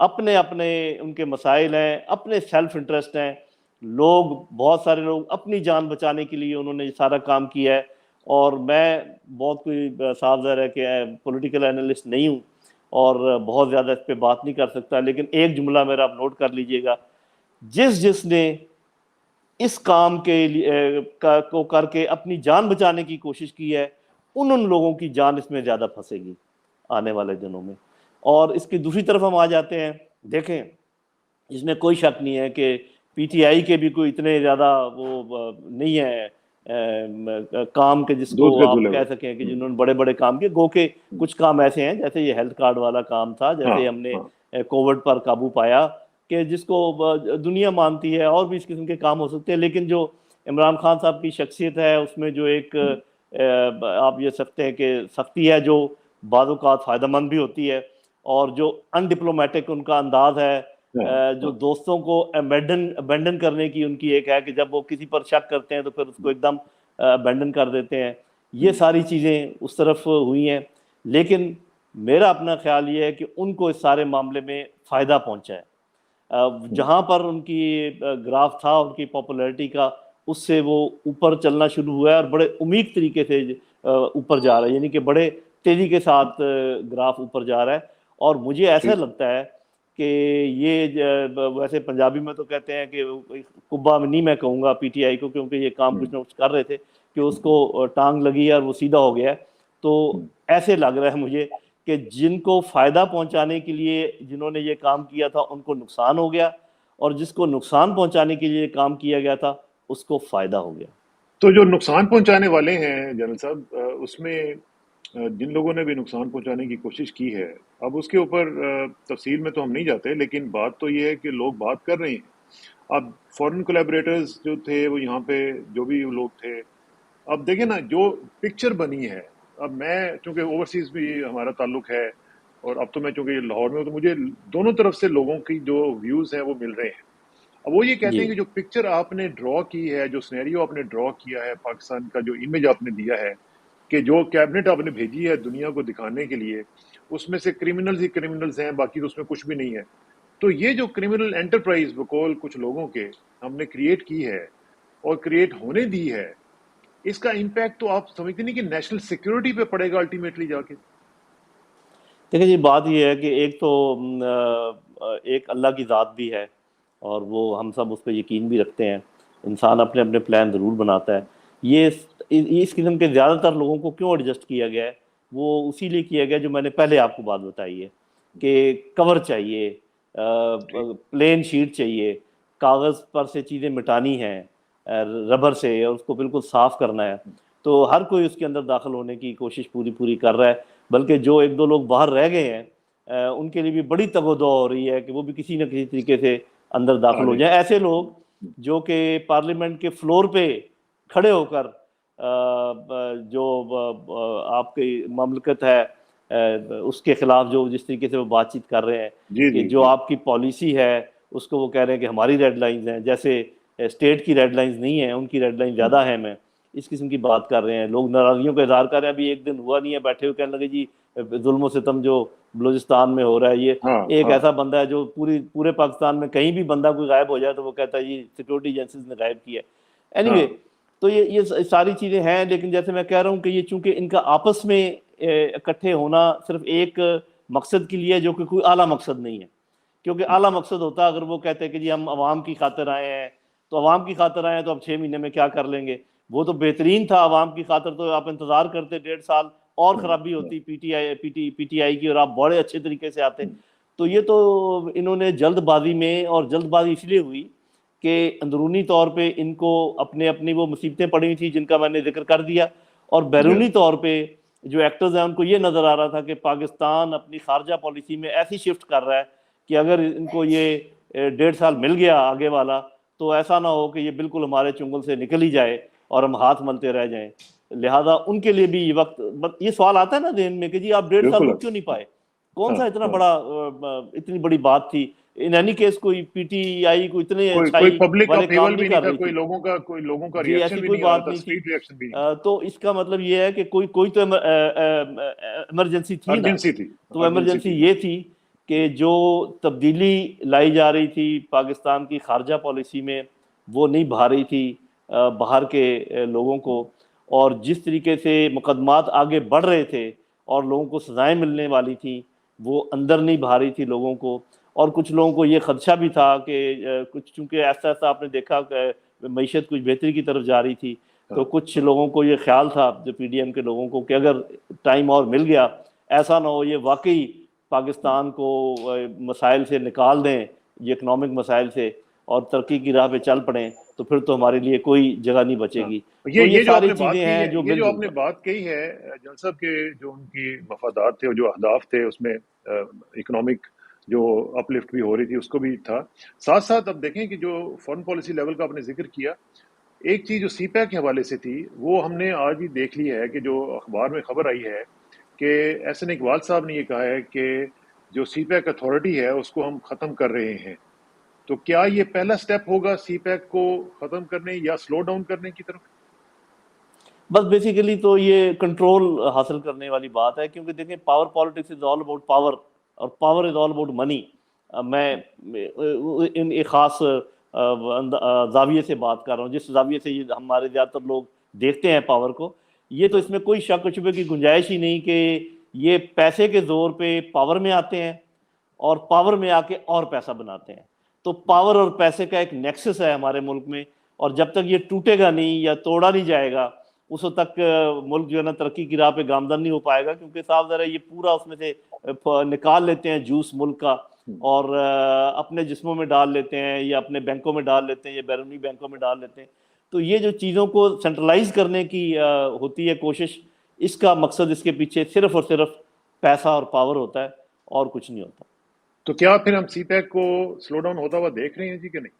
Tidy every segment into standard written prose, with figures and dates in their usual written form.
اپنے اپنے ان کے مسائل ہیں، اپنے سیلف انٹرسٹ ہیں، لوگ بہت سارے لوگ اپنی جان بچانے کے لیے انہوں نے یہ سارا کام کیا ہے. اور میں بہت کوئی صاف ظاہر ہے کہ پولیٹیکل انالسٹ نہیں ہوں اور بہت زیادہ اس پہ بات نہیں کر سکتا، لیکن ایک جملہ میرا آپ نوٹ کر لیجئے گا، جس نے اس کام کے لیے کو کر کے اپنی جان بچانے کی کوشش کی ہے، ان لوگوں کی جان اس میں زیادہ پھنسے گی آنے والے دنوں میں. اور اس کی دوسری طرف ہم آ جاتے ہیں، دیکھیں اس میں کوئی شک نہیں ہے کہ پی ٹی آئی کے بھی کوئی اتنے زیادہ وہ نہیں ہے کام کے جس کو دودھ کے آپ دھلے کہہ ہوئے. سکیں کہ جنہوں نے بڑے بڑے کام کیے. گو کہ کچھ کام ایسے ہیں جیسے یہ ہیلتھ کارڈ والا کام تھا، ہاں جیسے ہم نے ہاں کووڈ پر قابو پایا، کہ جس کو دنیا مانتی ہے، اور بھی اس قسم کے کام ہو سکتے ہیں. لیکن جو عمران خان صاحب کی شخصیت ہے اس میں جو ایک آپ یہ سکتے ہیں کہ سختی ہے جو بعض اوقات فائدہ مند بھی ہوتی ہے، اور جو ان ڈپلومیٹک ان کا انداز ہے، جو دوستوں کو ابینڈن کرنے کی ان کی ایک ہے کہ جب وہ کسی پر شک کرتے ہیں تو پھر اس کو ایک دم ابینڈن کر دیتے ہیں. یہ ساری چیزیں اس طرف ہوئی ہیں. لیکن میرا اپنا خیال یہ ہے کہ ان کو اس سارے معاملے میں فائدہ پہنچا ہے. جہاں پر ان کی گراف تھا ان کی پاپولیرٹی کا، اس سے وہ اوپر چلنا شروع ہوا ہے اور بڑے عمیق طریقے سے اوپر جا رہا ہے، یعنی کہ بڑے تیزی کے ساتھ گراف اوپر جا رہا ہے. اور مجھے ایسا لگتا ہے کہ یہ ویسے پنجابی میں تو کہتے ہیں کہ کبا میں نہیں میں کہوں گا پی ٹی آئی کو، کیونکہ یہ کام کچھ نہ کچھ کر رہے تھے کہ اس کو ٹانگ لگی ہے اور وہ سیدھا ہو گیا ہے. تو ایسے لگ رہا ہے مجھے کہ جن کو فائدہ پہنچانے کے لیے جنہوں نے یہ کام کیا تھا ان کو نقصان ہو گیا، اور جس کو نقصان پہنچانے کے لیے کام کیا گیا تھا اس کو فائدہ ہو گیا. تو جو نقصان پہنچانے والے ہیں جنرل صاحب، اس میں جن لوگوں نے بھی نقصان پہنچانے کی کوشش کی ہے، اب اس کے اوپر تفصیل میں تو ہم نہیں جاتے، لیکن بات تو یہ ہے کہ لوگ بات کر رہے ہیں. اب فورن کولیبریٹرز جو تھے وہ یہاں پہ جو بھی لوگ تھے، اب دیکھیں نا جو پکچر بنی ہے. اب میں چونکہ اوورسیز بھی ہمارا تعلق ہے، اور اب تو میں چونکہ لاہور میں ہوں، تو مجھے دونوں طرف سے لوگوں کی جو ویوز ہیں وہ مل رہے ہیں. اب وہ یہ کہتے جی ہیں کہ جو پکچر آپ نے ڈرا کی ہے، جو سینیریو آپ نے ڈرا کیا ہے، پاکستان کا جو امیج آپ نے دیا ہے، کہ جو کیبنٹ آپ نے بھیجی ہے دنیا کو دکھانے کے لیے، اس میں سے کرمنلز ہی کرمنلز ہیں، باقی تو اس میں کچھ بھی نہیں ہے. تو یہ جو کرمنل انٹرپرائز بقول کچھ لوگوں کے ہم نے کریٹ کی ہے اور کریٹ ہونے دی ہے، اس کا امپیکٹ تو آپ سمجھتے نہیں کہ نیشنل سیکیورٹی پہ پڑے گا الٹیمیٹلی جا کے؟ دیکھیں جی، بات یہ ہے کہ ایک تو ایک اللہ کی ذات بھی ہے، اور وہ ہم سب اس پہ یقین بھی رکھتے ہیں. انسان اپنے اپنے پلان ضرور بناتا ہے. یہ اس قسم کے زیادہ تر لوگوں کو کیوں ایڈجسٹ کیا گیا ہے؟ وہ اسی لیے کیا گیا جو میں نے پہلے آپ کو بات بتائی ہے کہ کور چاہیے، ٹھیک. پلین شیٹ چاہیے، کاغذ پر سے چیزیں مٹانی ہیں ربر سے، اور اس کو بالکل صاف کرنا ہے. تو ہر کوئی اس کے اندر داخل ہونے کی کوشش پوری کر رہا ہے. بلکہ جو ایک دو لوگ باہر رہ گئے ہیں ان کے لیے بھی بڑی تگ و دو ہو رہی ہے کہ وہ بھی کسی نہ کسی طریقے سے اندر آ داخل ہو جائیں. جائیں. ایسے لوگ جو کہ پارلیمنٹ کے فلور پہ کھڑے ہو کر جو آپ کی مملکت ہے اس کے خلاف جو جس طریقے سے وہ بات چیت کر رہے ہیں جی کہ جی جو جی. آپ کی پالیسی ہے اس کو وہ کہہ رہے ہیں کہ ہماری ریڈ لائنز ہیں، جیسے اسٹیٹ کی ریڈ لائنز نہیں ہیں، ان کی ریڈ لائن زیادہ اہم ہیں. اس قسم کی بات کر رہے ہیں. لوگ ناراضگیوں کا اظہار کر رہے ہیں. ابھی ایک دن ہوا نہیں ہے، بیٹھے ہوئے کہنے لگے جی ظلم و ستم جو بلوچستان میں ہو رہا ہے، یہ ہاں ایک ہاں. ایسا بندہ ہے جو پورے پاکستان میں کہیں بھی بندہ کوئی غائب ہو جائے تو وہ کہتا ہے جی سیکورٹی ایجنسیز نے غائب کیا. اینی ہاں وے، تو یہ ساری چیزیں ہیں. لیکن جیسے میں کہہ رہا ہوں کہ یہ چونکہ ان کا آپس میں اکٹھے ہونا صرف ایک مقصد کے لیے جو کہ کوئی اعلیٰ مقصد نہیں ہے. کیونکہ اعلیٰ مقصد ہوتا اگر وہ کہتے کہ جی ہم عوام کی خاطر آئے ہیں، تو عوام کی خاطر آئے ہیں تو اب 6 مہینے میں کیا کر لیں گے. وہ تو بہترین تھا عوام کی خاطر، تو آپ انتظار کرتے 1.5 سال اور خرابی ہوتی پی ٹی آئی کی، اور آپ بڑے اچھے طریقے سے آتے. تو یہ تو انہوں نے جلد بازی میں، اور جلد بازی اس لیے ہوئی کہ اندرونی طور پہ ان کو اپنی وہ مصیبتیں پڑی ہوئی تھیں جن کا میں نے ذکر کر دیا، اور بیرونی طور پہ جو ایکٹرز ہیں ان کو یہ نظر آ رہا تھا کہ پاکستان اپنی خارجہ پالیسی میں ایسی شفٹ کر رہا ہے کہ اگر ان کو یہ 1.5 سال مل گیا آگے والا تو ایسا نہ ہو کہ یہ بالکل ہمارے چنگل سے نکل ہی جائے اور ہم ہاتھ ملتے رہ جائیں. لہذا ان کے لیے بھی یہ وقت، یہ سوال آتا ہے نا ذہن میں کہ جی آپ 1.5 سال بالکل. رک کیوں نہیں پائے؟ کون ہاں سا اتنا ہاں. بڑا اتنی بڑی بات تھی؟ ان اینی کیس کوئی پی ٹی آئی کو اتنے کوئی اچھائی پبلک والے کام اپیول نہیں بھی نہیں کر تھا، رہی تھی. کوئی لوگوں کا جی ریئیکشن ایسی بھی کوئی نہیں آ رہا بات تھا، نہیں تھی. اسٹریٹ ریئیکشن بھی. تو اس کا مطلب یہ ہے کہ کوئی تو ایمرجنسی تھی نا. ارجنسی تھی. تو ارجنسی ایمرجنسی تھی. یہ تھی کہ جو تبدیلی لائی جا رہی تھی پاکستان کی خارجہ پالیسی میں وہ نہیں بھا رہی تھی باہر کے لوگوں کو، اور جس طریقے سے مقدمات آگے بڑھ رہے تھے اور لوگوں کو سزائیں ملنے والی تھیں وہ اندر نہیں بھا رہی تھی لوگوں کو، اور کچھ لوگوں کو یہ خدشہ بھی تھا کہ کچھ چونکہ ایسا ایسا آپ نے دیکھا کہ معیشت کچھ بہتری کی طرف جا رہی تھی، تو کچھ لوگوں کو یہ خیال تھا جو پی ڈی ایم کے لوگوں کو کہ اگر ٹائم اور مل گیا ایسا نہ ہو یہ واقعی پاکستان کو مسائل سے نکال دیں، یہ اکنامک مسائل سے، اور ترقی کی راہ پہ چل پڑیں، تو پھر تو ہمارے لیے کوئی جگہ نہیں بچے گی۔ تو یہ جو آپ ساری نے بات چیزیں کی ہیں ہے، جو یہ مل جو آپ جل نے کر، بات کہی ہے جنرل صاحب کے جو ان کی مفادات تھے اور جو اہداف تھے اس میں اکنامک جو اپ لفٹ بھی ہو رہی تھی اس کو بھی تھا، ساتھ ساتھ اب دیکھیں کہ جو فارن پالیسی لیول کا آپ نے ذکر کیا، ایک چیز جو سی پیک کے حوالے سے تھی وہ ہم نے آج ہی دیکھ لی ہے کہ جو اخبار میں خبر آئی ہے کہ احسن اقبال صاحب نے یہ کہا ہے کہ جو سی پیک اتھارٹی ہے اس کو ہم ختم کر رہے ہیں۔ تو کیا یہ پہلا سٹیپ ہوگا سی پیک کو ختم کرنے یا سلو ڈاؤن کرنے کی طرف؟ بس بیسیکلی تو یہ کنٹرول حاصل کرنے والی بات ہے، کیونکہ دیکھیں power politics is all about power, اور power is all about money. میں ان ایک خاص زاویے سے بات کر رہا ہوں، جس زاویے سے یہ ہمارے زیادہ تر لوگ دیکھتے ہیں پاور کو، یہ تو اس میں کوئی شک و شبے کی گنجائش ہی نہیں کہ یہ پیسے کے زور پہ پاور میں آتے ہیں اور پاور میں آ کے اور پیسہ بناتے ہیں۔ تو پاور اور پیسے کا ایک نیکسس ہے ہمارے ملک میں، اور جب تک یہ ٹوٹے گا نہیں یا توڑا نہیں جائے گا اس وقت تک ملک جو ہے نا ترقی کی راہ پہ گامزن نہیں ہو پائے گا، کیونکہ صاف ظاہر ہے یہ پورا اس میں سے نکال لیتے ہیں جوس ملک کا، اور اپنے جسموں میں ڈال لیتے ہیں یا اپنے بینکوں میں ڈال لیتے ہیں یا بیرونی بینکوں میں ڈال لیتے ہیں۔ تو یہ جو چیزوں کو سینٹرلائز کرنے کی ہوتی ہے کوشش، اس کا مقصد اس کے پیچھے صرف اور صرف پیسہ اور پاور ہوتا ہے اور کچھ نہیں ہوتا۔ تو کیا پھر ہم سی پیک کو سلو ڈاؤن ہوتا ہوا دیکھ رہے ہیں جی کہ نہیں،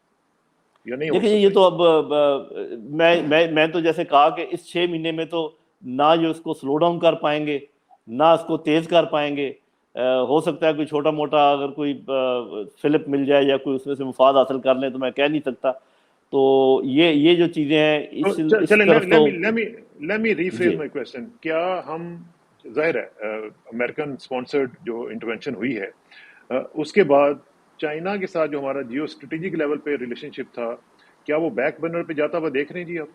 یا نہیں ہو دیکھیں یہ سکتا؟ تو اب میں تو جیسے کہا کہ اس 6 مہینے میں تو نہ جو اس کو سلو ڈاؤن کر پائیں گے نہ اس کو تیز کر پائیں گے۔ ہو سکتا ہے کوئی چھوٹا موٹا اگر کوئی فلپ مل جائے یا کوئی اس میں سے مفاد حاصل کر لیں، تو میں کہہ نہیں سکتا۔ تو یہ جو چیزیں ہیں اس چلیں طرف تو let me rephrase G my question۔ کیا ہم، ظاہر ہے امریکن اسپانسرڈ جو انٹرونشن ہوئی ہے اس کے بعد چائنا کے ساتھ جو ہمارا جیو اسٹریٹجک لیول پہ ریلیشن شپ تھا، کیا وہ بیک برنر پہ جاتا ہوا دیکھ رہے ہیں جی آپ،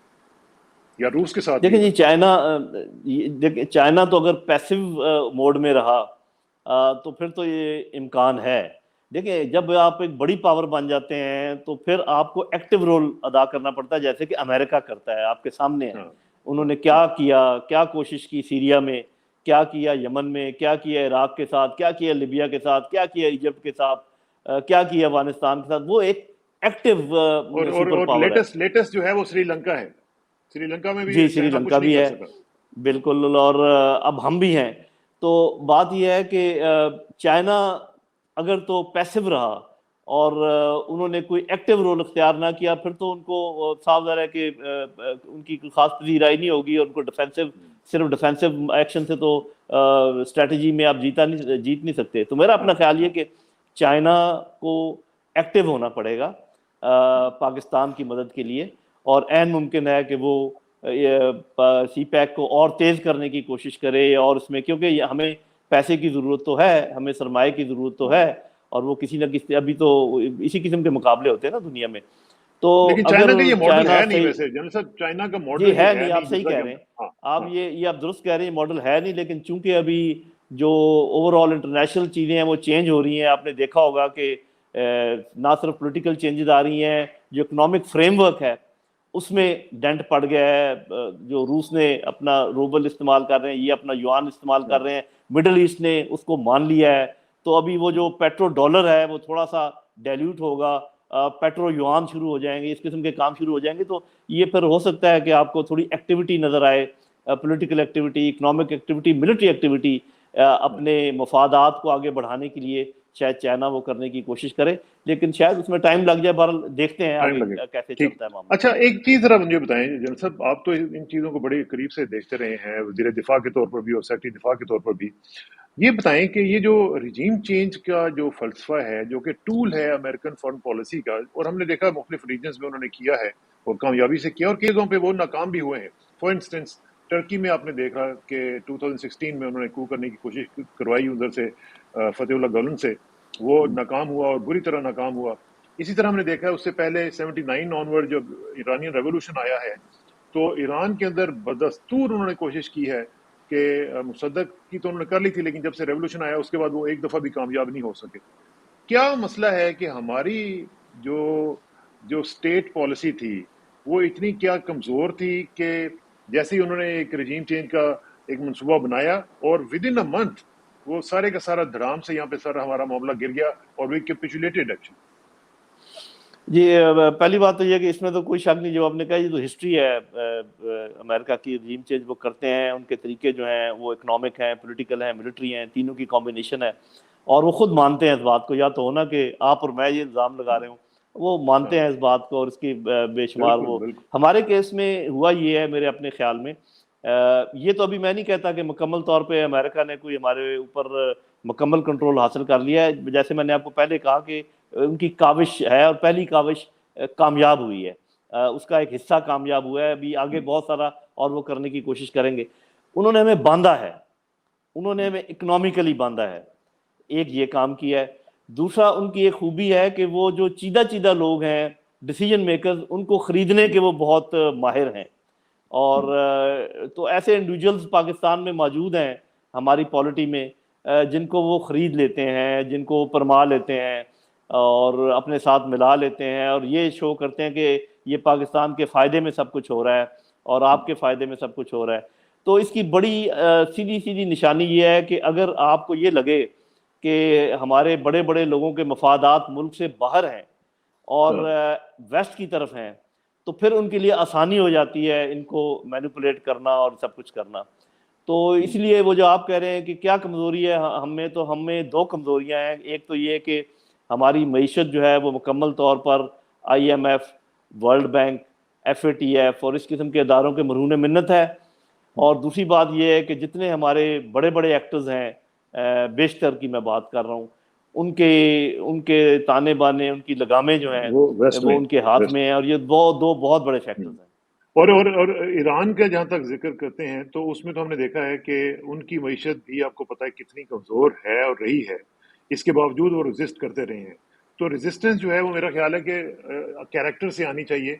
یا روس کے ساتھ بھی دیکھیں جی ایون؟ چائنا تو اگر پیسو موڈ میں رہا تو پھر تو یہ امکان ہے۔ دیکھیں جب آپ ایک بڑی پاور بن جاتے ہیں تو پھر آپ کو ایکٹیو رول ادا کرنا پڑتا ہے، جیسے کہ امریکہ کرتا ہے، آپ کے سامنے ہے۔ ہاں انہوں ہاں نے کیا کیا، کیا کوشش کی سیریا میں، کیا کیا یمن میں، کیا کیا عراق کے ساتھ، کیا کیا لیبیا کے ساتھ، کیا کیا ایجپٹ کے ساتھ، کیا کیا افغانستان کے ساتھ۔ وہ ایک ایکٹیو سپر اور پاور ہے۔ لیٹسٹ جو ہے وہ سری لنکا ہے، سری لنکا میں بھی جی سری چائنا لنکا کچھ نہیں بھی کر ہے، سکا۔ بالکل، اور اب ہم بھی ہیں۔ تو بات یہ ہے کہ چائنا اگر تو پیسو رہا اور انہوں نے کوئی ایکٹیو رول اختیار نہ کیا، پھر تو ان کو صاف ظاہر ہے کہ ان کی کوئی خاص پذیرائی نہیں ہوگی، اور ان کو صرف ڈیفینسو ایکشن سے تو اسٹریٹجی میں آپ جیت نہیں سکتے۔ تو میرا اپنا خیال یہ کہ چائنا کو ایکٹیو ہونا پڑے گا پاکستان کی مدد کے لیے، اور عین ممکن ہے کہ وہ سی پیک کو اور تیز کرنے کی کوشش کرے، اور اس میں کیونکہ ہمیں پیسے کی ضرورت تو ہے، ہمیں سرمایہ کی ضرورت تو ہے، اور وہ کسی نہ کسی ابھی تو اسی قسم کے مقابلے ہوتے ہیں نا دنیا میں۔ تو لیکن اگر چائنا کا یہ ماڈل چائنا ہے نہیں، صحیح، ویسے جنرل صاحب چائنا کا جی ماڈل ہے یہ ہے نہیں، نہیں آپ جس صحیح طرح کہہ کہ رہے ہم، ہیں، ہاں آپ ہاں یہ آپ درست کہہ رہے ہیں، ماڈل ہے نہیں، لیکن چونکہ ابھی جو اوور آل انٹرنیشنل چیزیں ہیں وہ چینج ہو رہی ہیں۔ آپ نے دیکھا ہوگا کہ نہ صرف پولیٹیکل چینجز آ رہی ہیں، جو اکنامک فریم ورک ہے اس میں ڈنٹ پڑ گیا ہے۔ جو روس نے اپنا روبل استعمال کر رہے ہیں، یہ اپنا یوان استعمال کر رہے ہیں، مڈل ایسٹ نے اس کو مان لیا ہے۔ تو ابھی وہ جو پیٹرو ڈالر ہے وہ تھوڑا سا ڈیلیوٹ ہوگا، پیٹرو یوان شروع ہو جائیں گے، اس قسم کے کام شروع ہو جائیں گے۔ تو یہ پھر ہو سکتا ہے کہ آپ کو تھوڑی ایکٹیویٹی نظر آئے، political activity, economic activity, military activity, اپنے مفادات کو آگے بڑھانے کے لیے شاید چائنا وہ کرنے کی کوشش کرے، لیکن شاید اس میں ٹائم لگ جائے۔ بہرحال دیکھتے ہیں ٹائم آگے لگے گا۔ کیسے ٹھیک، چلتا ہے معاملہ۔ اچھا ایک چیز ذرا مجھے بتائیں جنرل صاحب، آپ تو ان چیزوں کو بڑے قریب سے دیکھتے رہے ہیں، وزیر دفاع کے طور پر بھی اور سیکرٹری دفاع کے طور پر بھی، یہ بتائیں کہ یہ جو ریجیم چینج کا جو فلسفہ ہے جو کہ ٹول ہے امریکن فارن پالیسی کا، اور ہم نے دیکھا مختلف ریجنز میں انہوں نے کیا ہے اور کامیابی سے کیا، اور کئی جگہوں پہ وہ ناکام بھی ہوئے ہیں۔ فار انسٹنس ٹرکی میں آپ نے دیکھا کہ 2016 میں انہوں نے کو کرنے کی کوشش کروائی ادھر سے فتح اللہ گولن سے، وہ ناکام ہوا اور بری طرح ناکام ہوا. اسی طرح ہم نے دیکھا ہے اس سے پہلے 79 آنورڈ جب ایرانین ریولوشن آیا ہے تو ایران کے اندر بدستور انہوں نے کوشش کی ہے کہ مصدق کی تو انہوں نے کر لی تھی، لیکن جب سے ریولوشن آیا اس کے بعد وہ ایک دفعہ بھی کامیاب نہیں ہو سکے. کیا مسئلہ ہے کہ ہماری جو اسٹیٹ پالیسی تھی وہ اتنی کیا کمزور تھی کہ جیسے ہی انہوں نے ایک رجیم چینج کا ایک منصوبہ بنایا اور ود ان اے منتھ وہ سارے کا سارا دھڑام سے یہاں پہ سارا ہمارا معاملہ گر گیا اور وی کیپیچولیٹڈ ایکچولی. جی پہلی بات تو یہ کہ اس میں تو کوئی شک نہیں، جو آپ نے کہا یہ تو ہسٹری ہے امریکہ کی. رجیم چینج وہ کرتے ہیں، ان کے طریقے جو ہیں وہ اکنامک ہیں، پولیٹیکل ہیں، ملٹری ہیں، تینوں کی کمبینیشن ہے، اور وہ خود مانتے ہیں اس بات کو. یا تو ہونا کہ آپ اور میں یہ الزام لگا رہے ہوں، وہ مانتے ہیں اس بات کو، اور اس کی بے شمار بالکل وہ. بالکل. ہمارے کیس میں ہوا یہ ہے میرے اپنے خیال میں، یہ تو ابھی میں نہیں کہتا کہ مکمل طور پہ امریکہ نے کوئی ہمارے اوپر مکمل کنٹرول حاصل کر لیا ہے. جیسے میں نے آپ کو پہلے کہا کہ ان کی کاوش ہے، اور پہلی کاوش کامیاب ہوئی ہے، اس کا ایک حصہ کامیاب ہوا ہے. ابھی آگے بہت سارا اور وہ کرنے کی کوشش کریں گے. انہوں نے ہمیں باندھا ہے، انہوں نے ہمیں اکنامیکلی باندھا ہے، ایک یہ کام کیا ہے. دوسرا ان کی ایک خوبی ہے کہ وہ جو چیدہ لوگ ہیں ڈیسیجن میکرز، ان کو خریدنے کے وہ بہت ماہر ہیں. اور تو ایسے انڈیویجولز پاکستان میں موجود ہیں ہماری پالیٹی میں جن کو وہ خرید لیتے ہیں، جن کو پرما لیتے ہیں اور اپنے ساتھ ملا لیتے ہیں، اور یہ شو کرتے ہیں کہ یہ پاکستان کے فائدے میں سب کچھ ہو رہا ہے اور آپ کے فائدے میں سب کچھ ہو رہا ہے. تو اس کی بڑی سیدھی نشانی یہ ہے کہ اگر آپ کو یہ لگے کہ ہمارے بڑے بڑے لوگوں کے مفادات ملک سے باہر ہیں اور ویسٹ کی طرف ہیں، تو پھر ان کے لیے آسانی ہو جاتی ہے ان کو مینیپولیٹ کرنا اور سب کچھ کرنا. تو اس لیے وہ جو آپ کہہ رہے ہیں کہ کیا کمزوری ہے ہم میں دو کمزوریاں ہیں. ایک تو یہ کہ ہماری معیشت جو ہے وہ مکمل طور پر IMF، ورلڈ بینک، FATF اور اس قسم کے اداروں کے مرہون منت ہے. اور دوسری بات یہ ہے کہ جتنے ہمارے بڑے بڑے ایکٹرز ہیں، بیشتر کی میں بات کر رہا ہوں، ان کے تانے بانے، ان کی لگامیں جو ہیں وہ ویسٹ وہ میں ان کے ہاتھ میں ہیں، اور یہ دو بہت بڑے فیکٹرز ہیں. اور ایران کا جہاں تک ذکر کرتے ہیں تو اس میں تو ہم نے دیکھا ہے کہ ان کی معیشت بھی آپ کو پتہ ہے کتنی کمزور ہے اور رہی ہے، اس کے باوجود وہ ریزسٹ کرتے رہے ہیں. تو ریزسٹنس جو ہے وہ میرا خیال ہے کہ کیریکٹر سے آنی چاہیے.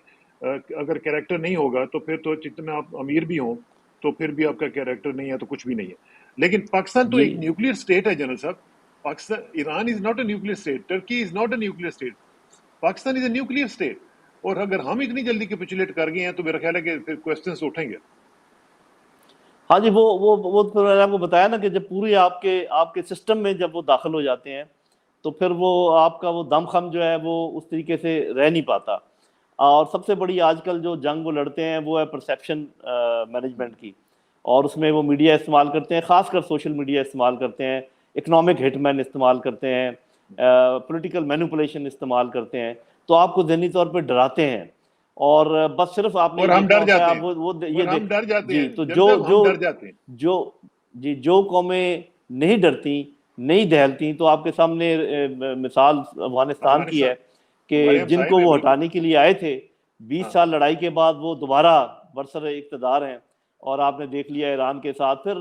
اگر کیریکٹر نہیں ہوگا تو پھر تو جتنے آپ امیر بھی ہوں تو پھر بھی آپ کا کیریکٹر نہیں ہے تو کچھ بھی نہیں ہے. لیکن پاکستان تو جی ایک نیوکلیر اسٹیٹ ہے جنرل صاحب. Pakistan, Iran is not a nuclear state, Turkey is not a nuclear state, Pakistan is a nuclear state. اور اگر ہم اتنی جلدی کیپیچولیٹ کر گئے ہیں تو میرا خیال ہے کہ پھر کوسچنس اٹھیں گے. ہاں جی، وہ تو میں نے آپ کو بتایا نا کہ جب پوری آپ کے سسٹم میں جب وہ داخل ہو جاتے ہیں تو پھر وہ آپ کا وہ دم خم جو ہے وہ اس طریقے سے رہ نہیں پاتا. اور سب سے بڑی آج کل جو جنگ وہ لڑتے ہیں وہ ہے پرسیپشن مینجمنٹ کی، اور اس میں وہ میڈیا استعمال کرتے ہیں، خاص کر سوشل میڈیا استعمال کرتے ہیں، اکنامک ہٹ مین استعمال کرتے ہیں، پولیٹیکل مینوپولیشن استعمال کرتے ہیں. تو آپ کو ذہنی طور پہ ڈراتے ہیں، اور بس صرف آپ نے اور یہ ہم دیکھنا ڈر ہوتا ہے، جاتے آپ ہیں، وہ یہ اور ہم ڈر جاتے جی. ہیں تو جنرل صاحب، ہم ڈر جاتے ہیں. جو قومیں نہیں ڈرتی، نہیں دہلتی، تو آپ کے سامنے مثال افغانستان کی ہے افغانستان کہ ہمارے ہم جن صاحب کو ہیں وہ بالکل. ہٹانے کے لیے آئے تھے 20 ہاں سال لڑائی کے بعد وہ دوبارہ برسر اقتدار ہیں. اور آپ نے دیکھ لیا ایران کے ساتھ، پھر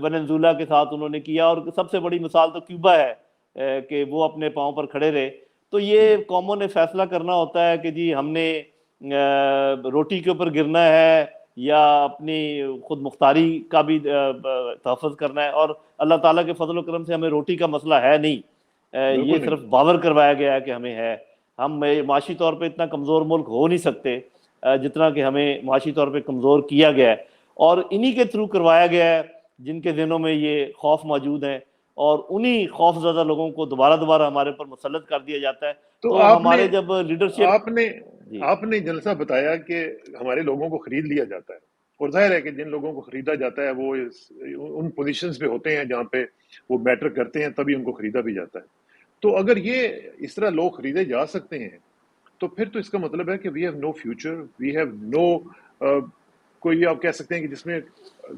ونزویلا کے ساتھ انہوں نے کیا، اور سب سے بڑی مثال تو کیوبا ہے کہ وہ اپنے پاؤں پر کھڑے رہے. تو یہ قوموں نے فیصلہ کرنا ہوتا ہے کہ جی ہم نے روٹی کے اوپر گرنا ہے یا اپنی خود مختاری کا بھی تحفظ کرنا ہے. اور اللہ تعالیٰ کے فضل و کرم سے ہمیں روٹی کا مسئلہ ہے نہیں، یہ بالکل نہیں. صرف باور کروایا گیا ہے کہ ہمیں ہے. ہم معاشی طور پہ اتنا کمزور ملک ہو نہیں سکتے جتنا کہ ہمیں معاشی طور پہ کمزور کیا گیا ہے، اور انہی کے تھرو کروایا گیا ہے جن کے ذہنوں میں یہ خوف موجود ہیں، اور انہی خوف زدہ لوگوں کو دوبارہ ہمارے اوپر مسلط کر دیا جاتا ہے. تو تو ہمارے جب لیڈرشپ آپ جی نے جلسہ بتایا کہ ہمارے لوگوں کو خرید لیا جاتا ہے، اور ظاہر ہے کہ جن لوگوں کو خریدا جاتا ہے وہ ان پوزیشنز پہ ہوتے ہیں جہاں پہ وہ میٹر کرتے ہیں، تبھی ان کو خریدا بھی جاتا ہے. تو اگر یہ اس طرح لوگ خریدے جا سکتے ہیں تو پھر تو اس کا مطلب ہے کہ we have no future, we have no کوئی آپ کہہ سکتے ہیں کہ جس میں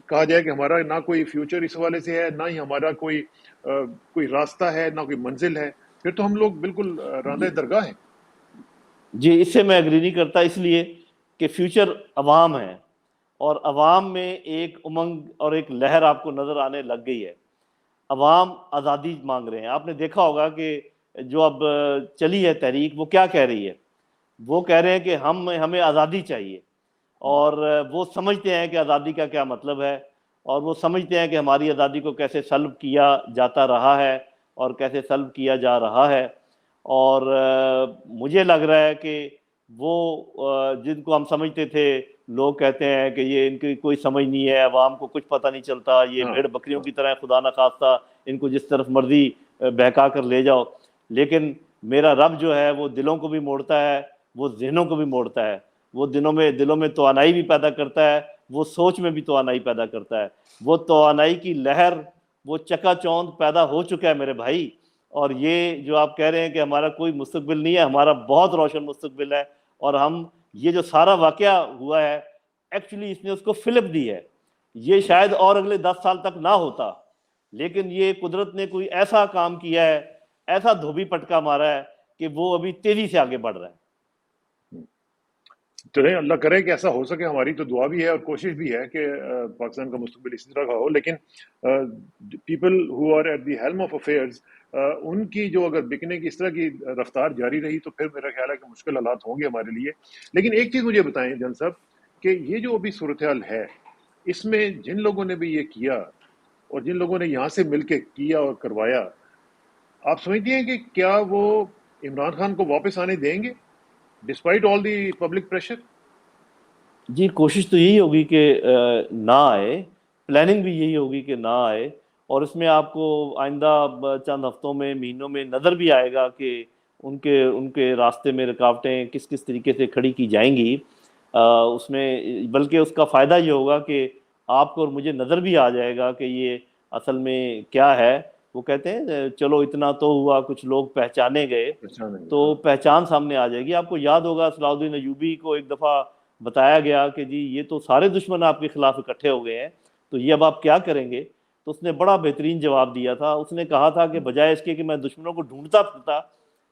کہا جائے کہ ہمارا نہ کوئی فیوچر اس حوالے سے ہے، نہ ہی ہمارا کوئی راستہ ہے، نہ کوئی منزل ہے. پھر تو ہم لوگ بالکل راندہ جی درگاہ ہیں. جی اس سے میں ایگری نہیں کرتا، اس لیے کہ فیوچر عوام ہے، اور عوام میں ایک امنگ اور ایک لہر آپ کو نظر آنے لگ گئی ہے. عوام آزادی مانگ رہے ہیں. آپ نے دیکھا ہوگا کہ جو اب چلی ہے تحریک وہ کیا کہہ رہی ہے, وہ کہہ رہے ہیں کہ ہمیں آزادی چاہیے, اور وہ سمجھتے ہیں کہ آزادی کا کیا مطلب ہے, اور وہ سمجھتے ہیں کہ ہماری آزادی کو کیسے سلب کیا جاتا رہا ہے اور کیسے سلب کیا جا رہا ہے. اور مجھے لگ رہا ہے کہ وہ جن کو ہم سمجھتے تھے, لوگ کہتے ہیں کہ یہ ان کی کوئی سمجھ نہیں ہے, عوام کو کچھ پتہ نہیں چلتا, یہ ہاں بھیڑ بکریوں کی طرح خدا نخواستہ ان کو جس طرف مرضی بہکا کر لے جاؤ. لیکن میرا رب جو ہے وہ دلوں کو بھی موڑتا ہے, وہ ذہنوں کو بھی موڑتا ہے, وہ دلوں میں توانائی بھی پیدا کرتا ہے, وہ سوچ میں بھی توانائی پیدا کرتا ہے. وہ توانائی کی لہر, وہ چکا چوند پیدا ہو چکا ہے میرے بھائی. اور یہ جو آپ کہہ رہے ہیں کہ ہمارا کوئی مستقبل نہیں ہے, ہمارا بہت روشن مستقبل ہے. اور ہم یہ جو سارا واقعہ ہوا ہے ایکچولی اس نے اس کو فلپ دی ہے. یہ شاید اور اگلے 10 سال تک نہ ہوتا, لیکن یہ قدرت نے کوئی ایسا کام کیا ہے, ایسا دھوبی پٹکا مارا ہے کہ وہ ابھی تیزی سے آگے بڑھ رہا ہے. چلیں اللہ کرے کہ ایسا ہو سکے. ہماری تو دعا بھی ہے اور کوشش بھی ہے کہ پاکستان کا مستقبل اسی طرح کا ہو. لیکن people who are at the helm of affairs, ان کی جو اگر بکنے کی اس طرح کی رفتار جاری رہی تو پھر میرا خیال ہے کہ مشکل حالات ہوں گے ہمارے لیے. لیکن ایک چیز مجھے بتائیں جن صاحب, کہ یہ جو ابھی صورتحال ہے اس میں جن لوگوں نے بھی یہ کیا اور جن لوگوں نے یہاں سے مل کے کیا اور کروایا, آپ سمجھتے ہیں کہ کیا وہ عمران خان کو واپس آنے دیں گے despite all the public pressure? جی کوشش تو یہی ہوگی کہ نہ آئے, پلاننگ بھی یہی ہوگی کہ نہ آئے. اور اس میں آپ کو آئندہ چند ہفتوں میں, مہینوں میں نظر بھی آئے گا کہ ان کے راستے میں رکاوٹیں کس کس طریقے سے کھڑی کی جائیں گی. اس میں بلکہ اس کا فائدہ یہ ہوگا کہ آپ کو اور مجھے نظر بھی آ جائے گا کہ یہ اصل میں کیا ہے. وہ کہتے ہیں چلو اتنا تو ہوا, کچھ لوگ پہچانے گئے, تو پہچان سامنے آ جائے گی. آپ کو یاد ہوگا صلاح الدین ایوبی کو ایک دفعہ بتایا گیا کہ جی یہ تو سارے دشمن آپ کے خلاف اکٹھے ہو گئے ہیں, تو یہ اب آپ کیا کریں گے. تو اس نے بڑا بہترین جواب دیا تھا. اس نے کہا تھا کہ بجائے اس کے کہ میں دشمنوں کو ڈھونڈتا پھرتا,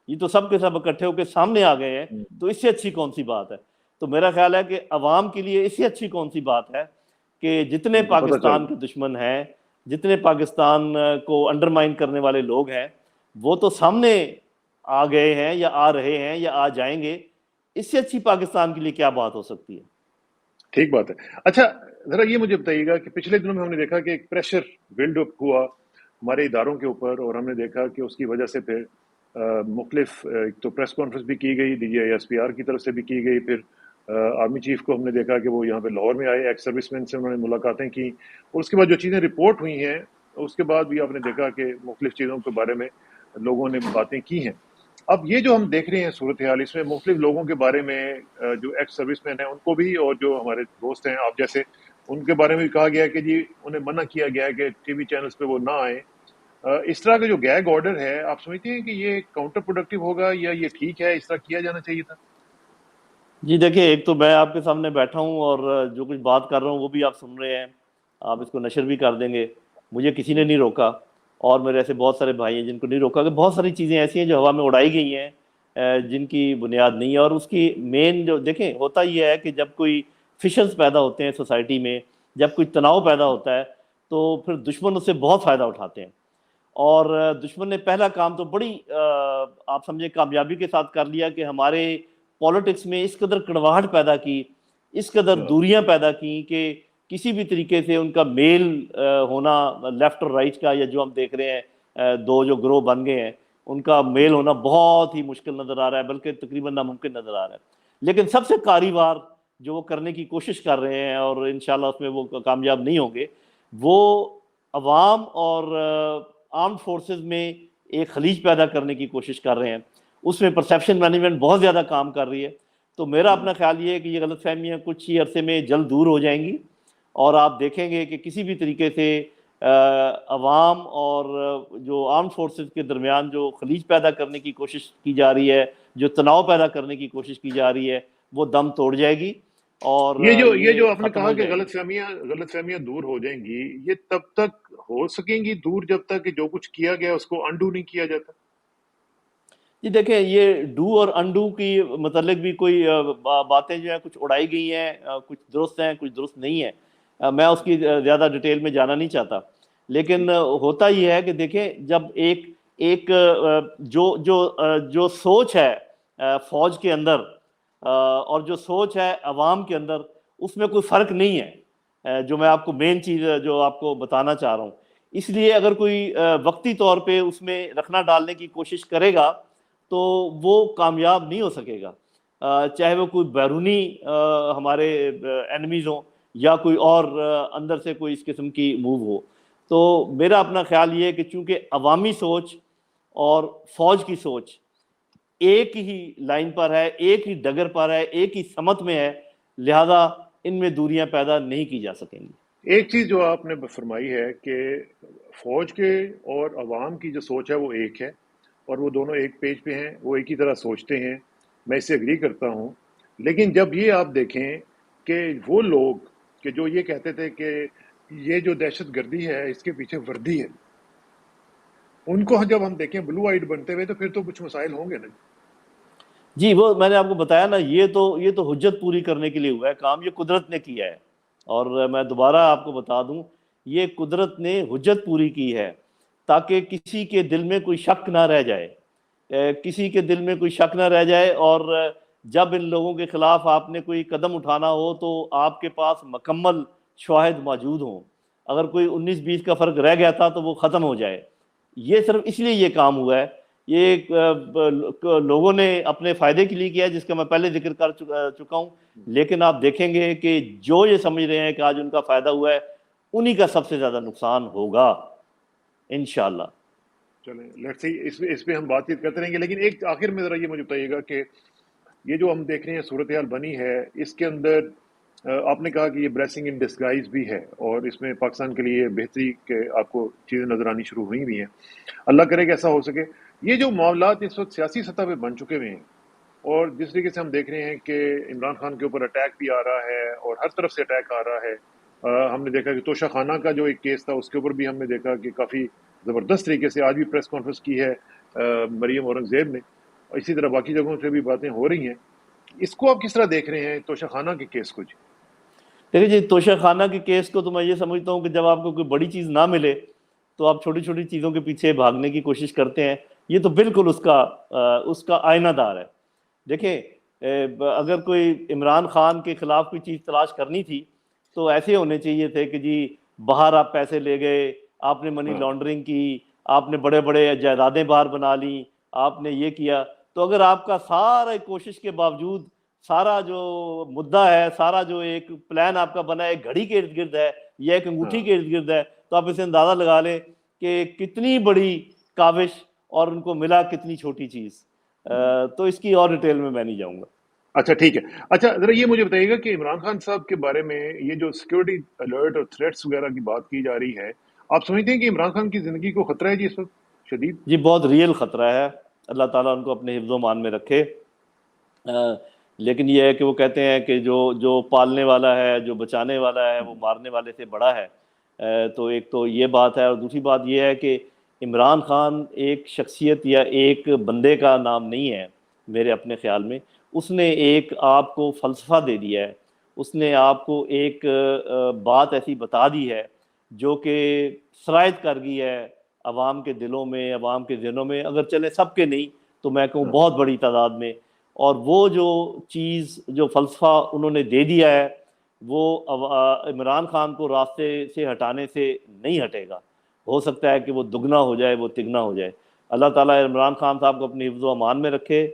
یہ تو سب کے سب اکٹھے ہو کے سامنے آ گئے ہیں, تو اس سے اچھی کون سی بات ہے. تو میرا خیال ہے کہ عوام کے لیے اس سے اچھی کون سی بات ہے کہ جتنے پاکستان کے دشمن ہیں, جتنے پاکستان کو انڈرمائن کرنے والے لوگ ہیں, وہ تو سامنے آ گئے ہیں یا آ رہے ہیں یا آ جائیں گے. اس سے اچھی پاکستان کے لیے کیا بات ہو سکتی ہے. ٹھیک بات ہے. اچھا ذرا یہ مجھے بتائیے گا کہ پچھلے دنوں میں ہم نے دیکھا کہ ایک پریشر بلڈ اپ ہوا ہمارے اداروں کے اوپر, اور ہم نے دیکھا کہ اس کی وجہ سے پھر مختلف ایک تو پریس کانفرنس بھی کی گئی, D G I S P R کی طرف سے بھی کی گئی, پھر آرمی چیف کو ہم نے دیکھا کہ وہ یہاں پہ لاہور میں آئے, ایکس سروس مین سے انہوں نے ملاقاتیں کی, اور اس کے بعد جو چیزیں رپورٹ ہوئی ہیں اس کے بعد بھی آپ نے دیکھا کہ مختلف چیزوں کے بارے میں لوگوں نے باتیں کی ہیں. اب یہ جو ہم دیکھ رہے ہیں صورتحال, اس میں مختلف لوگوں کے بارے میں جو ایکس سروس مین ہیں ان کو بھی, اور جو ہمارے دوست ہیں آپ جیسے, ان کے بارے میں بھی کہا گیا ہے کہ جی انہیں منع کیا گیا ہے کہ ٹی وی چینلز پہ وہ نہ آئیں. اس طرح کا جو گیگ آرڈر ہے, آپ سمجھتے ہیں کہ یہ کاؤنٹر پروڈکٹیو ہوگا یا یہ ٹھیک ہے, اس طرح کیا جانا چاہیے تھا؟ جی دیکھیں, ایک تو میں آپ کے سامنے بیٹھا ہوں اور جو کچھ بات کر رہا ہوں وہ بھی آپ سن رہے ہیں, آپ اس کو نشر بھی کر دیں گے. مجھے کسی نے نہیں روکا, اور میرے ایسے بہت سارے بھائی ہیں جن کو نہیں روکا, کہ بہت ساری چیزیں ایسی ہیں جو ہوا میں اڑائی گئی ہیں جن کی بنیاد نہیں ہے. اور اس کی مین جو دیکھیں ہوتا یہ ہے کہ جب کوئی فشنز پیدا ہوتے ہیں سوسائٹی میں, جب کوئی تناؤ پیدا ہوتا ہے, تو پھر دشمن اس سے بہت فائدہ اٹھاتے ہیں. اور دشمن نے پہلا کام تو بڑی آپ سمجھے کامیابی کے ساتھ کر لیا کہ ہمارے پولیٹکس میں اس قدر کڑواہٹ پیدا کی, اس قدر دوریاں پیدا کی کہ کسی بھی طریقے سے ان کا میل ہونا لیفٹ اور رائٹ کا, یا جو ہم دیکھ رہے ہیں دو جو گروہ بن گئے ہیں, ان کا میل ہونا بہت ہی مشکل نظر آ رہا ہے, بلکہ تقریباً ناممکن نظر آ رہا ہے. لیکن سب سے کاریوار جو وہ کرنے کی کوشش کر رہے ہیں, اور انشاءاللہ اس میں وہ کامیاب نہیں ہوں گے, وہ عوام اور آرمڈ فورسز میں ایک خلیج پیدا کرنے کی کوشش کر رہے ہیں. اس میں پرسیپشن مینجمنٹ بہت زیادہ کام کر رہی ہے. تو میرا اپنا خیال یہ ہے کہ یہ غلط فہمیاں کچھ ہی عرصے میں جلد دور ہو جائیں گی, اور آپ دیکھیں گے کہ کسی بھی طریقے سے عوام اور جو آرمڈ فورسز کے درمیان جو خلیج پیدا کرنے کی کوشش کی جا رہی ہے, جو تناؤ پیدا کرنے کی کوشش کی جا رہی ہے, وہ دم توڑ جائے گی, اور یہ جو آپ نے ختم کہا ہو کہ جائے گی. غلط فہمیاں دور ہو جائیں گی, یہ تب تک ہو سکیں گی دور جب تک کہ جو کچھ کیا گیا اس کو انڈو نہیں کیا جاتا. جی دیکھیں, یہ ڈو اور انڈو کی متعلق بھی کوئی باتیں جو ہیں کچھ اڑائی گئی ہیں, کچھ درست ہیں کچھ درست نہیں ہیں. میں اس کی زیادہ ڈیٹیل میں جانا نہیں چاہتا, لیکن ہوتا یہ ہے کہ دیکھیں جب ایک جو سوچ ہے فوج کے اندر اور جو سوچ ہے عوام کے اندر، اس میں کوئی فرق نہیں ہے، جو میں آپ کو مین چیز جو آپ کو بتانا چاہ رہا ہوں. اس لیے اگر کوئی وقتی طور پہ اس میں رکھنا ڈالنے کی کوشش کرے گا تو وہ کامیاب نہیں ہو سکے گا، چاہے وہ کوئی بیرونی ہمارے اینمیز ہوں یا کوئی اور اندر سے کوئی اس قسم کی موو ہو. تو میرا اپنا خیال یہ ہے کہ چونکہ عوامی سوچ اور فوج کی سوچ ایک ہی لائن پر ہے، ایک ہی ڈگر پر ہے، ایک ہی سمت میں ہے، لہذا ان میں دوریاں پیدا نہیں کی جا سکیں گی. ایک چیز جو آپ نے فرمائی ہے کہ فوج کے اور عوام کی جو سوچ ہے وہ ایک ہے، اور وہ دونوں ایک پیج پہ ہیں، وہ ایک ہی طرح سوچتے ہیں، میں اس سے اگری کرتا ہوں. لیکن جب یہ آپ دیکھیں کہ وہ لوگ کہ جو یہ کہتے تھے کہ یہ جو دہشت گردی ہے اس کے پیچھے وردی ہے، ان کو جب ہم دیکھیں بلو آئیڈ بنتے ہوئے تو پھر تو کچھ مسائل ہوں گے نا. جی وہ میں نے آپ کو بتایا نا، یہ تو حجت پوری کرنے کے لیے ہوا ہے کام، یہ قدرت نے کیا ہے. اور میں دوبارہ آپ کو بتا دوں، یہ قدرت نے حجت پوری کی ہے تاکہ کسی کے دل میں کوئی شک نہ رہ جائے، کسی کے دل میں کوئی شک نہ رہ جائے. اور جب ان لوگوں کے خلاف آپ نے کوئی قدم اٹھانا ہو تو آپ کے پاس مکمل شواہد موجود ہوں. اگر کوئی 19-20 کا فرق رہ گیا تھا تو وہ ختم ہو جائے. یہ صرف اس لیے یہ کام ہوا ہے، یہ لوگوں نے اپنے فائدے کے لیے کیا ہے، جس کا میں پہلے ذکر کر چکا ہوں. لیکن آپ دیکھیں گے کہ جو یہ سمجھ رہے ہیں کہ آج ان کا فائدہ ہوا ہے، انہی کا سب سے زیادہ نقصان ہوگا انشاءاللہ. چلیں لیٹس سی، اس پہ ہم بات چیت کرتے رہیں گے. لیکن ایک آخر میں ذرا یہ مجھے بتائیے گا کہ یہ جو ہم دیکھ رہے ہیں صورتحال بنی ہے، اس کے اندر آپ نے کہا کہ یہ بلیسنگ ان ڈسگائز بھی ہے، اور اس میں پاکستان کے لیے بہتری کہ آپ کو چیزیں نظر آنی شروع ہوئی بھی ہیں. اللہ کرے کہ ایسا ہو سکے. یہ جو معاملات اس وقت سیاسی سطح پہ بن چکے ہوئے ہیں، اور جس طریقے سے ہم دیکھ رہے ہیں کہ عمران خان کے اوپر اٹیک بھی آ رہا ہے اور ہر طرف سے اٹیک آ رہا ہے. ہم نے دیکھا کہ توشہ خانہ کا جو ایک کیس تھا اس کے اوپر بھی ہم نے دیکھا کہ کافی زبردست طریقے سے آج بھی پریس کانفرنس کی ہے مریم اورنگزیب نے، اور اسی طرح باقی جگہوں سے بھی باتیں ہو رہی ہیں. اس کو آپ کس طرح دیکھ رہے ہیں توشہ خانہ کے کیس کو؟ دیکھیں جی، توشہ خانہ کے کیس کو تو میں یہ سمجھتا ہوں کہ جب آپ کو کوئی بڑی چیز نہ ملے تو آپ چھوٹی چھوٹی چیزوں کے پیچھے بھاگنے کی کوشش کرتے ہیں. یہ تو بالکل اس کا آئینہ دار ہے. دیکھیں اگر کوئی عمران خان کے خلاف کوئی چیز تلاش کرنی تھی تو ایسے ہونے چاہیے تھے کہ جی باہر آپ پیسے لے گئے، آپ نے منی لانڈرنگ کی، آپ نے بڑے بڑے جائیدادیں باہر بنا لیں، آپ نے یہ کیا. تو اگر آپ کا سارا کوشش کے باوجود سارا جو مدعا ہے، سارا جو ایک پلان آپ کا بنا ہے ایک گھڑی کے ارد گرد ہے یا ایک انگوٹھی کے ارد گرد ہے، تو آپ اسے اندازہ لگا لیں کہ کتنی بڑی کاوش اور ان کو ملا کتنی چھوٹی چیز. تو اس کی اور ڈیٹیل میں نہیں جاؤں گا. اچھا ٹھیک ہے. اچھا ذرا یہ مجھے بتائیے گا کہ عمران خان صاحب کے بارے میں یہ جو سیکورٹی الرٹ اور تھریٹس وغیرہ کی بات کی جا رہی ہے، آپ سمجھتے ہیں کہ عمران خان کی زندگی کو خطرہ ہے جی اس وقت شدید؟ جی بہت ریئل خطرہ ہے. اللہ تعالیٰ ان کو اپنے حفظ و امان میں رکھے. لیکن یہ ہے کہ وہ کہتے ہیں کہ جو پالنے والا ہے، جو بچانے والا ہے، وہ مارنے والے سے بڑا ہے. تو ایک تو یہ بات ہے، اور دوسری بات یہ ہے کہ عمران خان ایک شخصیت یا ایک بندے کا نام نہیں ہے میرے اپنے خیال میں. اس نے ایک آپ کو فلسفہ دے دیا ہے، اس نے آپ کو ایک بات ایسی بتا دی ہے جو کہ سرایت کر گئی ہے عوام کے دلوں میں، عوام کے ذہنوں میں، اگر چلے سب کے نہیں تو میں کہوں بہت بڑی تعداد میں. اور وہ جو چیز، جو فلسفہ انہوں نے دے دیا ہے، وہ عمران خان کو راستے سے ہٹانے سے نہیں ہٹے گا. ہو سکتا ہے کہ وہ دگنا ہو جائے، وہ تگنا ہو جائے. اللہ تعالیٰ عمران خان صاحب کو اپنی حفظ و امان میں رکھے،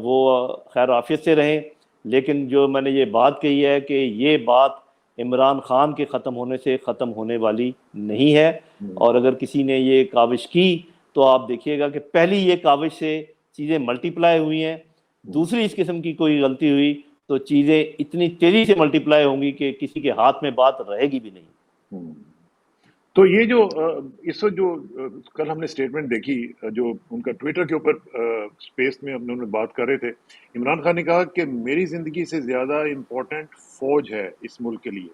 وہ خیر عافیت سے رہیں. لیکن جو میں نے یہ بات کہی ہے کہ یہ بات عمران خان کے ختم ہونے سے ختم ہونے والی نہیں ہے. اور اگر کسی نے یہ کاوش کی تو آپ دیکھیے گا کہ پہلی یہ کاوش سے چیزیں ملٹی پلائی ہوئی ہیں، دوسری اس قسم کی کوئی غلطی ہوئی تو چیزیں اتنی تیزی سے ملٹی پلائی ہوں گی کہ کسی کے ہاتھ میں بات رہے گی بھی نہیں. تو یہ جو اس وقت جو کل ہم نے اسٹیٹمنٹ دیکھی جو ان کا ٹویٹر کے اوپر اسپیس میں ہم نے بات کر رہے تھے، عمران خان نے کہا کہ میری زندگی سے زیادہ امپورٹنٹ فوج ہے اس ملک کے لیے.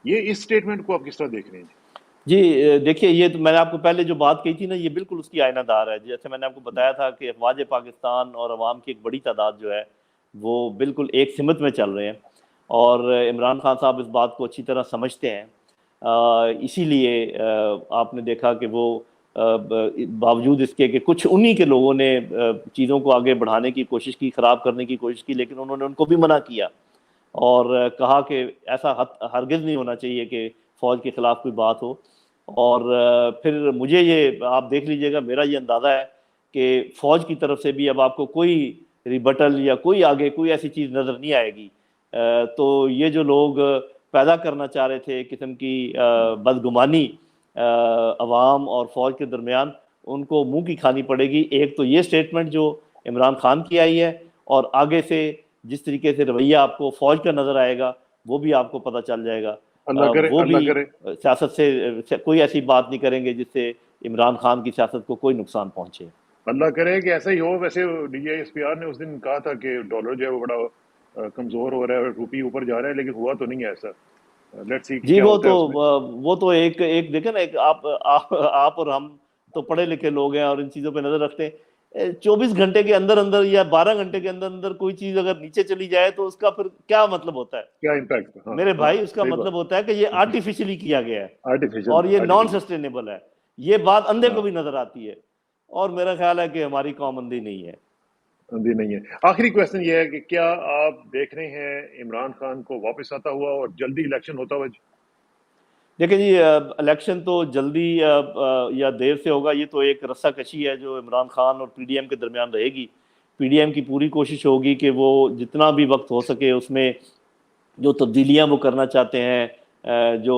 یہ اس اسٹیٹمنٹ کو آپ کس طرح دیکھ رہے ہیں؟ جی دیکھیے، یہ تو میں نے آپ کو پہلے جو بات کہی تھی نا، یہ بالکل اس کی آئینہ دار ہے. جیسے میں نے آپ کو بتایا تھا کہ افواج پاکستان اور عوام کی ایک بڑی تعداد جو ہے وہ بالکل ایک سمت میں چل رہے ہیں، اور عمران خان صاحب اس بات کو اچھی طرح سمجھتے ہیں. اسی لیے آپ نے دیکھا کہ وہ باوجود اس کے کہ کچھ انہی کے لوگوں نے چیزوں کو آگے بڑھانے کی کوشش کی، خراب کرنے کی کوشش کی، لیکن انہوں نے ان کو بھی منع کیا اور کہا کہ ایسا ہرگز نہیں ہونا چاہیے کہ فوج کے خلاف کوئی بات ہو. اور پھر مجھے یہ آپ دیکھ لیجئے گا، میرا یہ اندازہ ہے کہ فوج کی طرف سے بھی اب آپ کو کوئی ریبٹل یا کوئی آگے کوئی ایسی چیز نظر نہیں آئے گی. تو یہ جو لوگ پیدا کرنا چاہ رہے تھے قسم کی بدگمانی عوام اور فوج کے درمیان، ان کو منہ کی کھانی پڑے گی. ایک تو یہ سٹیٹمنٹ جو عمران خان کی آئی ہے، اور آگے سے جس طریقے سے رویہ آپ کو فوج کا نظر آئے گا وہ بھی آپ کو پتہ چل جائے گا. وہ بھی سیاست سے کوئی ایسی بات نہیں کریں گے جس سے عمران خان کی سیاست کو کوئی نقصان پہنچے. اللہ کرے کہ ایسا ہی ہو. ویسے D I S P are نے اس دن کہا تھا کہ ڈالر جو ہے وہ بڑا کمزور ہو رہا ہے اور روپی اوپر جا رہا ہے، لیکن ہوا تو نہیں ہے ایسا. لیٹس سی جی کیا ہوتا ہے اس میں. وہ تو ایک دیکھیں نا، ایک آپ اور ہم تو پڑھے لکھے لوگ ہیں اور ان چیزوں پہ نظر رکھتے ہیں. 24 گھنٹے کے اندر اندر یا 12 گھنٹے کے اندر اندر کوئی چیز اگر نیچے چلی جائے تو اس کا پھر کیا مطلب ہوتا ہے؟ کیا امپیکٹ؟ میرے بھائی اس کا مطلب ہوتا ہے کہ یہ آرٹیفیشلی کیا گیا ہے اور یہ نان سسٹینیبل ہے. یہ بات اندھے کو بھی نظر آتی ہے، اور میرا خیال ہے کہ ہماری قوم اندھی نہیں ہے. اندھی نہیں ہے. آخری کویسچن یہ ہے کہ کیا آپ دیکھ رہے ہیں عمران خان کو واپس آتا ہوا اور جلدی الیکشن ہوتا ہوا؟ دیکھیں جی، الیکشن تو جلدی یا دیر سے ہوگا. یہ تو ایک رسہ کشی ہے جو عمران خان اور پی ڈی ایم کے درمیان رہے گی. پی ڈی ایم کی پوری کوشش ہوگی کہ وہ جتنا بھی وقت ہو سکے اس میں جو تبدیلیاں وہ کرنا چاہتے ہیں، جو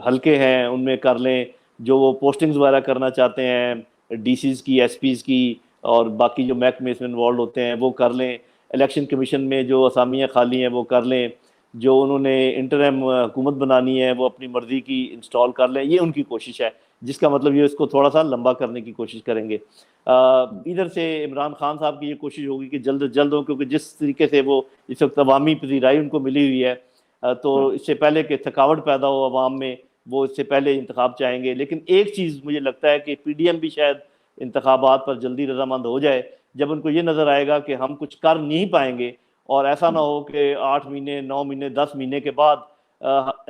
حلقے ہیں ان میں کر لیں، جو وہ پوسٹنگز وغیرہ کرنا چاہتے ہیں ڈی سیز کی، ایس پیز کی، اور باقی جو محکمے اس میں انوالو ہوتے ہیں وہ کر لیں. الیکشن کمیشن میں جو اسامیاں خالی ہیں وہ کر لیں. جو انہوں نے انٹرم حکومت بنانی ہے وہ اپنی مرضی کی انسٹال کر لیں. یہ ان کی کوشش ہے، جس کا مطلب یہ اس کو تھوڑا سا لمبا کرنے کی کوشش کریں گے. ادھر سے عمران خان صاحب کی یہ کوشش ہوگی کہ جلد از جلد ہو، کیونکہ جس طریقے سے وہ اس وقت عوامی پذیرائی ان کو ملی ہوئی ہے، تو اس سے پہلے کہ تھکاوٹ پیدا ہو عوام میں، وہ اس سے پہلے انتخاب چاہیں گے. لیکن ایک چیز مجھے لگتا ہے کہ پی ڈی ایم بھی شاید انتخابات پر جلدی رضامند ہو جائے جب ان کو یہ نظر آئے گا کہ ہم کچھ کر نہیں پائیں گے، اور ایسا نہ ہو کہ 8 مہینے 9 مہینے 10 مہینے کے بعد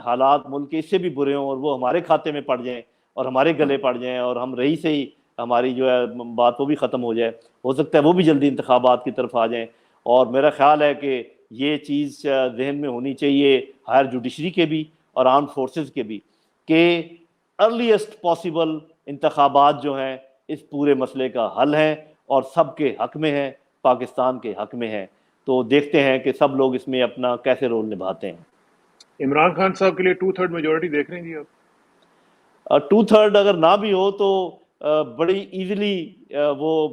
حالات ملک کے اس سے بھی برے ہوں اور وہ ہمارے کھاتے میں پڑ جائیں اور ہمارے گلے پڑ جائیں اور ہم رہی سے ہی ہماری جو ہے بات وہ بھی ختم ہو جائے. ہو سکتا ہے وہ بھی جلدی انتخابات کی طرف آ جائیں. اور میرا خیال ہے کہ یہ چیز ذہن میں ہونی چاہیے ہائر جوڈیشری کے بھی اور آرمڈ فورسز کے بھی، کہ ارلیسٹ پاسبل انتخابات جو ہیں اس پورے مسئلے کا حل ہیں اور سب کے حق میں ہیں، پاکستان کے حق میں ہیں. تو دیکھتے ہیں کہ سب لوگ اس میں اپنا کیسے رول نبھاتے ہیں. عمران خان صاحب کے لیے 2/3 میجورٹی دیکھ رہے ہیں جی آپ؟ 2/3 اگر نہ بھی ہو تو بڑی ایزیلی وہ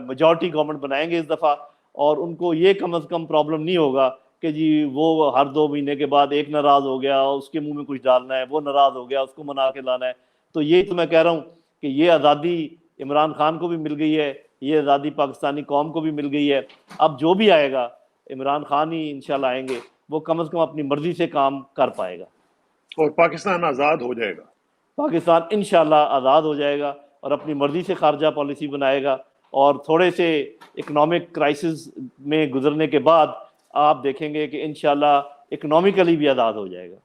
میجورٹی گورنمنٹ بنائیں گے اس دفعہ، اور ان کو یہ کم از کم پرابلم نہیں ہوگا کہ جی وہ ہر 2 مہینے کے بعد ایک ناراض ہو گیا اس کے منہ میں کچھ ڈالنا ہے، وہ ناراض ہو گیا اس کو منا کے لانا ہے. تو یہ تو میں کہہ رہا ہوں کہ یہ آزادی عمران خان کو بھی مل گئی ہے، یہ آزادی پاکستانی قوم کو بھی مل گئی ہے. اب جو بھی آئے گا عمران خان ہی انشاءاللہ آئیں گے، وہ کم از کم اپنی مرضی سے کام کر پائے گا اور پاکستان آزاد ہو جائے گا. پاکستان انشاءاللہ آزاد ہو جائے گا اور اپنی مرضی سے خارجہ پالیسی بنائے گا. اور تھوڑے سے اکنامک کرائسس میں گزرنے کے بعد آپ دیکھیں گے کہ انشاءاللہ اکنامیکلی بھی آزاد ہو جائے گا.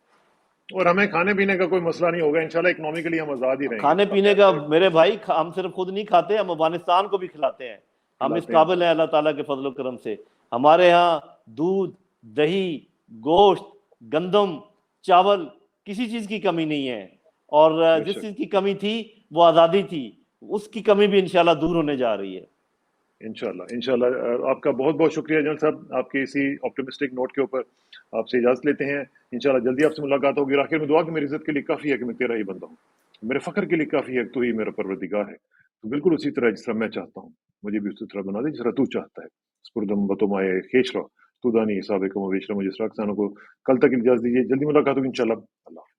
اور ہمیں کھانے پینے کا کوئی مسئلہ نہیں ہوگا انشاءاللہ. اکنامیکلی ہم آزاد ہی رہیں گے. کھانے پینے کا میرے بھائی ہم صرف خود نہیں کھاتے، ہم افغانستان کو بھی کھلاتے ہیں. ہم اس قابل ہیں اللہ تعالیٰ کے فضل و کرم سے. ہمارے ہاں دودھ، دہی، گوشت، گندم، چاول، کسی چیز کی کمی نہیں ہے. اور جس چیز کی کمی تھی وہ آزادی تھی، اس کی کمی بھی انشاءاللہ دور ہونے جا رہی ہے انشاءاللہ. آپ کا بہت بہت شکریہ جنرل صاحب. آپ کی اسی آپٹمسٹک نوٹ کے اوپر آپ سے اجازت لیتے ہیں. انشاءاللہ جلدی آپ سے ملاقات ہوگی. آخر میں دعا کہ میری عزت کے لیے کافی ہے کہ میں تیرا ہی بندہ ہوں، میرے فخر کے لیے کافی ہے کہ تو ہی میرا پروردگار ہے. تو بالکل اسی طرح جس طرح میں چاہتا ہوں مجھے بھی اسی طرح بنا دے جس طرح تو چاہتا ہے. سپردم بتمائے خیش رہو تو دانی حساب کم و بیش رہو. مجھے اس رکھسانوں کو کل تک اجازت دیجیے. جلدی ملاقات ہوگی انشاءاللہ. اللہ حافظ.